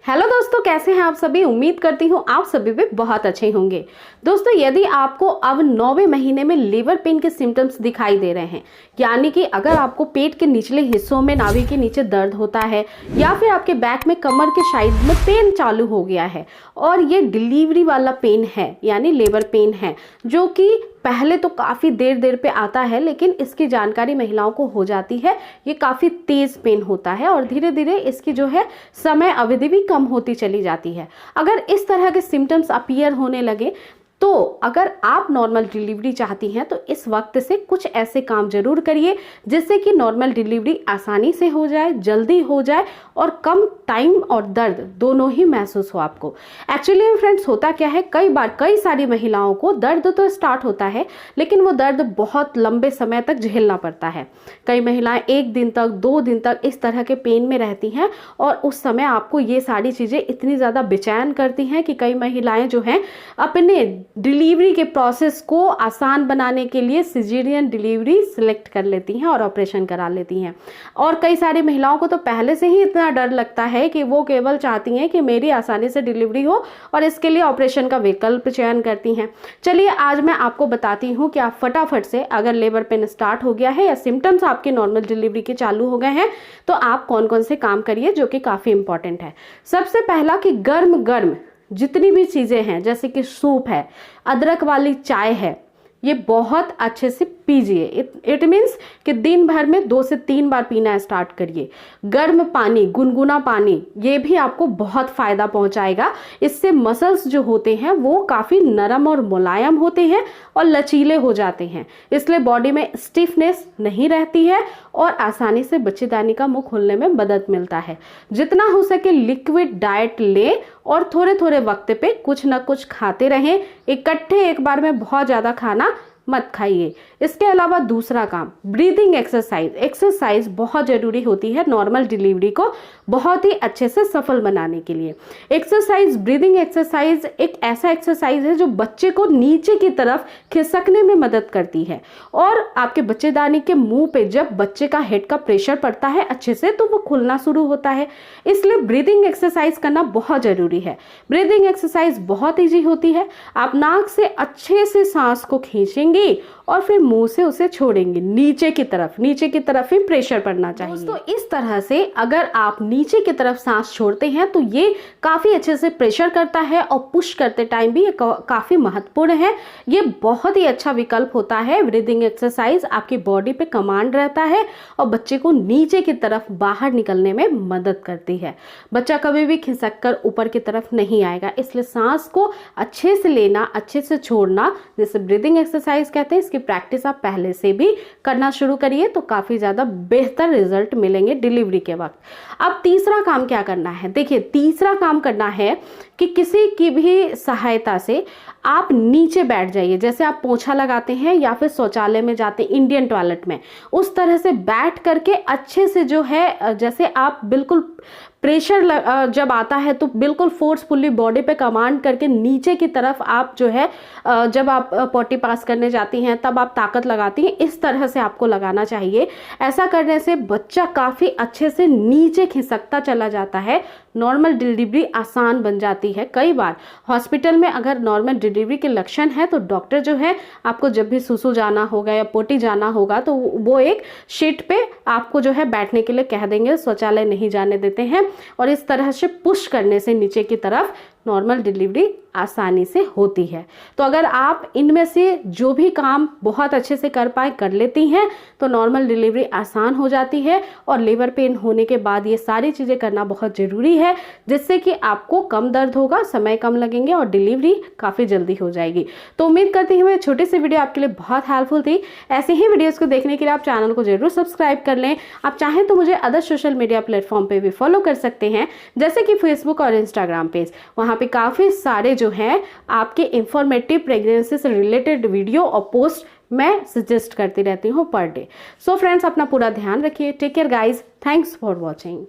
Hello दोस्तों, कैसे हैं आप सभी। उम्मीद करती हूँ आप सभी भी बहुत अच्छे होंगे। दोस्तों, यदि आपको अब 9वें महीने में लीवर पेन के सिम्टम्स दिखाई दे रहे हैं, यानी कि अगर आपको पेट के निचले हिस्सों में नाभि के नीचे दर्द होता है या फिर आपके बैक में कमर के साइड में पेन चालू हो गया है और ये डिलीवरी वाला पेन है यानी लेबर पेन है, जो कि पहले तो काफ़ी देर पे आता है, लेकिन इसकी जानकारी महिलाओं को हो जाती है। ये काफ़ी तेज़ पेन होता है और धीरे धीरे इसकी जो है समय अवधि भी कम होती चली जाती है। अगर इस तरह के सिम्टम्स अपीयर होने लगे तो अगर आप नॉर्मल डिलीवरी चाहती हैं तो इस वक्त से कुछ ऐसे काम जरूर करिए जिससे कि नॉर्मल डिलीवरी आसानी से हो जाए, जल्दी हो जाए और कम टाइम और दर्द दोनों ही महसूस हो आपको। एक्चुअली फ्रेंड्स, होता क्या है, कई बार कई सारी महिलाओं को दर्द तो स्टार्ट होता है लेकिन वो दर्द बहुत लंबे समय तक झेलना पड़ता है। कई महिलाएं 1 दिन तक 2 दिन तक इस तरह के पेन में रहती हैं और उस समय आपको ये सारी चीज़ें इतनी ज़्यादा बेचैन करती हैं कि कई महिलाएं जो हैं अपने डिलीवरी के प्रोसेस को आसान बनाने के लिए सिजेरियन डिलीवरी सिलेक्ट कर लेती हैं और ऑपरेशन करा लेती हैं। और कई सारी महिलाओं को तो पहले से ही इतना डर लगता है कि वो केवल चाहती हैं कि मेरी आसानी से डिलीवरी हो और इसके लिए ऑपरेशन का विकल्प चयन करती हैं। चलिए आज मैं आपको बताती हूँ कि आप फटाफट से, अगर लेबर पेन स्टार्ट हो गया है या सिम्टम्स आपके नॉर्मल डिलीवरी के चालू हो गए हैं, तो आप कौन कौन से काम करिए जो कि काफ़ी इंपॉर्टेंट है। सबसे पहला कि गर्म गर्म जितनी भी चीज़ें हैं, जैसे कि सूप है, अदरक वाली चाय है, ये बहुत अच्छे से पीजिए। इट मीन्स कि दिन भर में 2 से 3 बार पीना स्टार्ट करिए। गर्म पानी, गुनगुना पानी, ये भी आपको बहुत फ़ायदा पहुंचाएगा। इससे मसल्स जो होते हैं वो काफ़ी नरम और मुलायम होते हैं और लचीले हो जाते हैं, इसलिए बॉडी में स्टिफनेस नहीं रहती है और आसानी से बच्चेदानी का मुंह खुलने में मदद मिलता है। जितना हो सके लिक्विड डाइट लें और थोड़े थोड़े वक्त पे कुछ ना कुछ खाते रहें। इकट्ठे एक बार में बहुत ज़्यादा खाना मत खाइए। इसके अलावा दूसरा काम, ब्रीदिंग एक्सरसाइज बहुत ज़रूरी होती है नॉर्मल डिलीवरी को बहुत ही अच्छे से सफल बनाने के लिए। ब्रीदिंग एक्सरसाइज एक ऐसा एक्सरसाइज है जो बच्चे को नीचे की तरफ खिसकने में मदद करती है और आपके बच्चेदानी के मुंह पे जब बच्चे का हेड का प्रेशर पड़ता है अच्छे से तो वो खुलना शुरू होता है, इसलिए ब्रीदिंग एक्सरसाइज करना बहुत ज़रूरी है। ब्रीदिंग एक्सरसाइज बहुत ईजी होती है। आप नाक से अच्छे से सांस को खींचेंगे और फिर मुंह से उसे छोड़ेंगे नीचे की तरफ ही प्रेशर पड़ना चाहिए। दोस्तों, इस तरह से अगर आप नीचे की तरफ सांस छोड़ते हैं तो ये काफ़ी अच्छे से प्रेशर करता है और पुश करते टाइम भी ये काफ़ी महत्वपूर्ण है। ये बहुत ही अच्छा विकल्प होता है। ब्रीदिंग एक्सरसाइज आपकी बॉडी पे कमांड रहता है और बच्चे को नीचे की तरफ बाहर निकलने में मदद करती है। बच्चा कभी भी खिसक कर ऊपर की तरफ नहीं आएगा, इसलिए सांस को अच्छे से लेना, अच्छे से छोड़ना, जैसे ब्रीदिंग एक्सरसाइज कहते हैं, इसकी प्रैक्टिस आप पहले से भी करना शुरू करिए तो काफ़ी ज़्यादा बेहतर रिजल्ट मिलेंगे डिलीवरी के वक्त। अब तीसरा काम क्या करना है, देखिए तीसरा काम करना है कि किसी की भी सहायता से आप नीचे बैठ जाइए। जैसे आप पोछा लगाते हैं या फिर शौचालय में जाते हैं इंडियन टॉयलेट में, उस तरह से बैठ करके अच्छे से जो है, जैसे आप बिल्कुल प्रेशर जब आता है तो बिल्कुल फोर्सफुली बॉडी पे कमांड करके नीचे की तरफ आप जो है, जब आप पॉटी पास करने जाती हैं तब आप ताकत लगाती हैं, इस तरह से आपको लगाना चाहिए। ऐसा करने से बच्चा काफ़ी अच्छे से नीचे खिसकता चला जाता है, नॉर्मल डिलीवरी आसान बन जाती है। कई बार हॉस्पिटल में अगर नॉर्मल डिलीवरी के लक्षण है तो डॉक्टर जो है आपको जब भी सुसु जाना होगा या पोटी जाना होगा तो वो एक शीट पे आपको जो है बैठने के लिए कह देंगे, शौचालय नहीं जाने देते हैं और इस तरह से पुश करने से नीचे की तरफ नॉर्मल डिलीवरी आसानी से होती है। तो अगर आप इनमें से जो भी काम बहुत अच्छे से कर पाए कर लेती हैं तो नॉर्मल डिलीवरी आसान हो जाती है और लेबर पेन होने के बाद ये सारी चीज़ें करना बहुत ज़रूरी है, जिससे कि आपको कम दर्द होगा, समय कम लगेंगे और डिलीवरी काफ़ी जल्दी हो जाएगी। तो उम्मीद करती हूँ ये छोटी सी वीडियो आपके लिए बहुत हेल्पफुल थी। ऐसे ही वीडियोज़ को देखने के लिए आप चैनल को जरूर सब्सक्राइब कर लें। आप चाहें तो मुझे अदर सोशल मीडिया प्लेटफॉर्म पर भी फॉलो कर सकते हैं, जैसे कि फेसबुक और इंस्टाग्राम पेज। वहाँ पे काफ़ी सारे जो हैं आपके इंफॉर्मेटिव प्रेगनेंसी से रिलेटेड वीडियो और पोस्ट मैं सजेस्ट करती रहती हूँ पर डे। सो फ्रेंड्स, अपना पूरा ध्यान रखिए। Take care guys, thanks for watching.